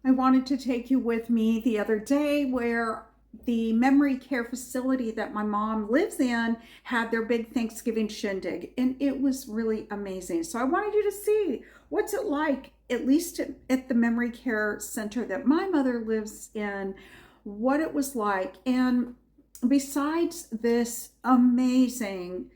I wanted to take you with me the other day where the memory care facility that my mom lives in had their big Thanksgiving shindig, and it was really amazing. So I wanted you to see what's it like, at least at the memory care center that my mother lives in, what it was like. And besides this amazing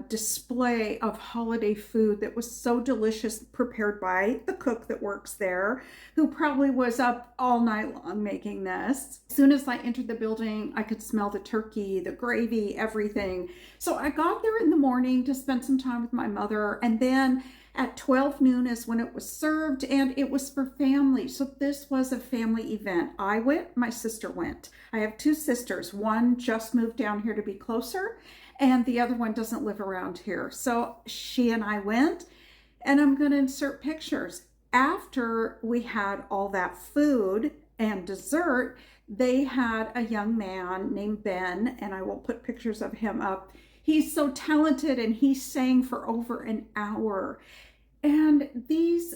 display of holiday food that was so delicious, prepared by the cook that works there, who probably was up all night long making this. As soon as I entered the building, I could smell the turkey, the gravy, everything. So I got there in the morning to spend some time with my mother, and then at 12 noon is when it was served, and it was for family. So this was a family event. I went, my sister went. I have two sisters. One just moved down here to be closer, and the other one doesn't live around here. So she and I went, and I'm going to insert pictures. After we had all that food and dessert, they had a young man named Ben, and I will put pictures of him up. He's so talented, and he sang for over an hour. And these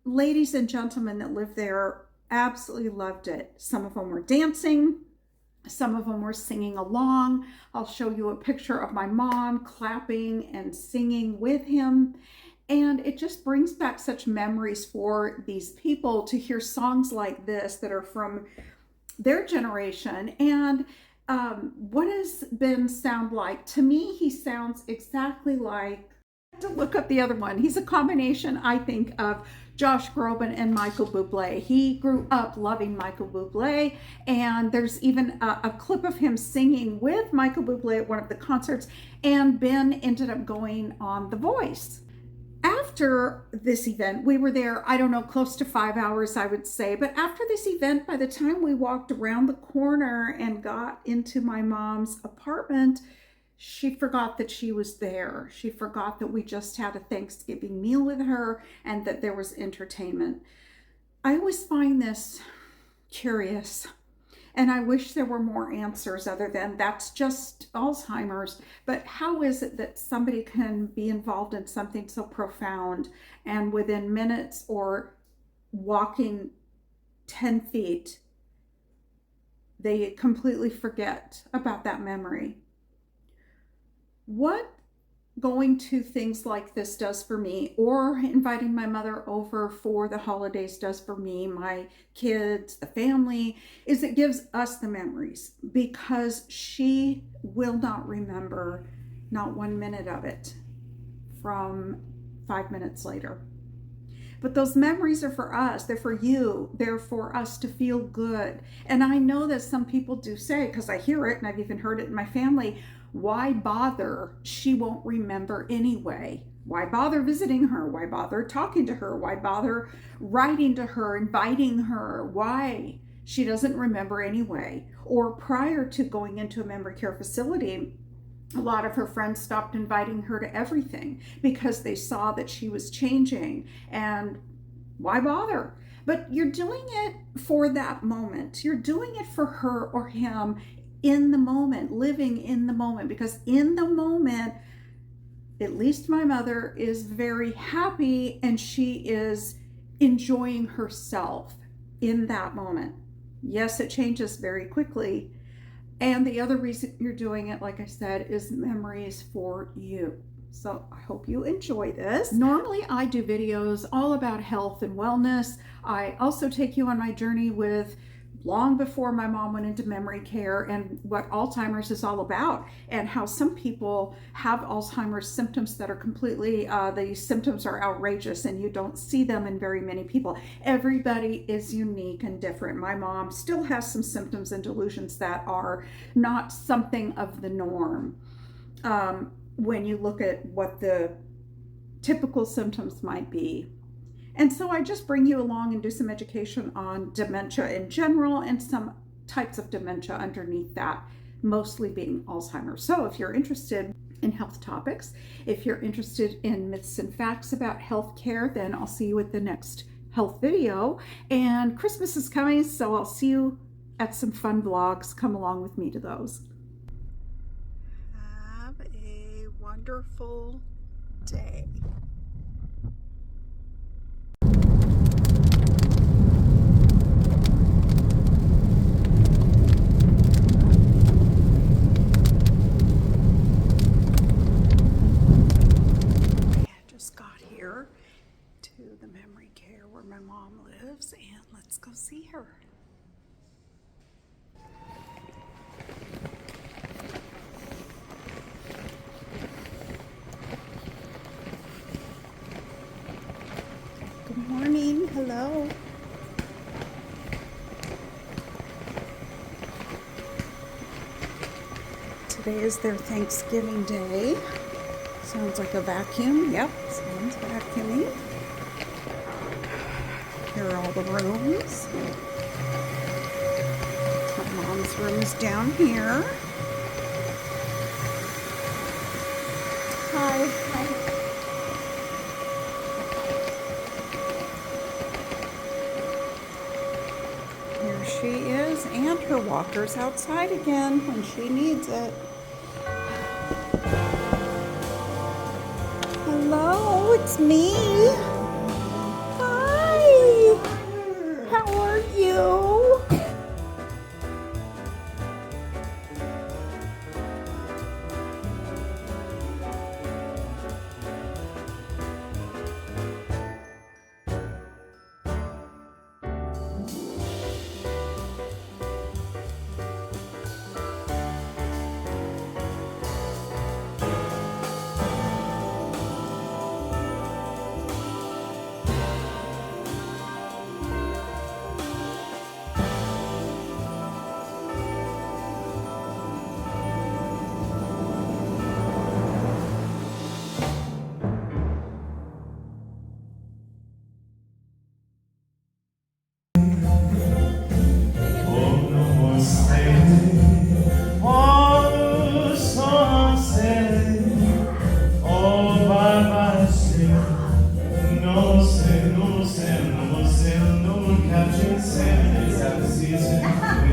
ladies and gentlemen that live there absolutely loved it. Some of them were dancing. Some of them were singing along. I'll show you a picture of my mom clapping and singing with him. And it just brings back such memories for these people to hear songs like this that are from their generation. And what does Ben sound like? To me, he sounds exactly like, to look up the other one. He's a combination, I think, of Josh Groban and Michael Bublé. He grew up loving Michael Bublé, and there's even a clip of him singing with Michael Bublé at one of the concerts, and Ben ended up going on The Voice. After this event, we were there, I don't know, close to 5 hours, I would say. But after this event, by the time we walked around the corner and got into my mom's apartment, she forgot that she was there. She forgot that we just had a Thanksgiving meal with her and that there was entertainment. I always find this curious, and I wish there were more answers other than that's just Alzheimer's. But how is it that somebody can be involved in something so profound and within minutes or walking 10 feet, they completely forget about that memory? What going to things like this does for me, or inviting my mother over for the holidays does for me, my kids, the family, is it gives us the memories, because she will not remember not 1 minute of it from 5 minutes later. But those memories are for us. They're for you. They're for us to feel good. And I know that some people do say, because I hear it and I've even heard it in my family, why bother? She won't remember anyway. Why bother visiting her? Why bother talking to her? Why bother writing to her, inviting her? Why? She doesn't remember anyway. Or prior to going into a memory care facility, a lot of her friends stopped inviting her to everything because they saw that she was changing. And why bother? But you're doing it for that moment. You're doing it for her or him in the moment, living in the moment, because in the moment, at least my mother is very happy and she is enjoying herself in that moment. Yes, it changes very quickly. And the other reason you're doing it, like I said, is memories for you. So I hope you enjoy this. Normally I do videos all about health and wellness. I also take you on my journey with long before my mom went into memory care and what Alzheimer's is all about, and how some people have Alzheimer's symptoms that are completely, the symptoms are outrageous and you don't see them in very many people. Everybody is unique and different. My mom still has some symptoms and delusions that are not something of the norm. When you look at what the typical symptoms might be. And so I just bring you along and do some education on dementia in general and some types of dementia underneath that, mostly being Alzheimer's. So if you're interested in health topics, if you're interested in myths and facts about healthcare, then I'll see you at the next health video. And Christmas is coming, so I'll see you at some fun vlogs. Come along with me to those. Have a wonderful day. mom lives, and let's go see her. Good morning. Hello. Today is their Thanksgiving Day. Sounds like a vacuum. Yep, someone's vacuuming. Here are all the rooms. My mom's room is down here. Hi. Hi. Here she is, and her walker's outside again when she needs it. Hello, it's me. Hi. How are you? Capturing salmon is out of season.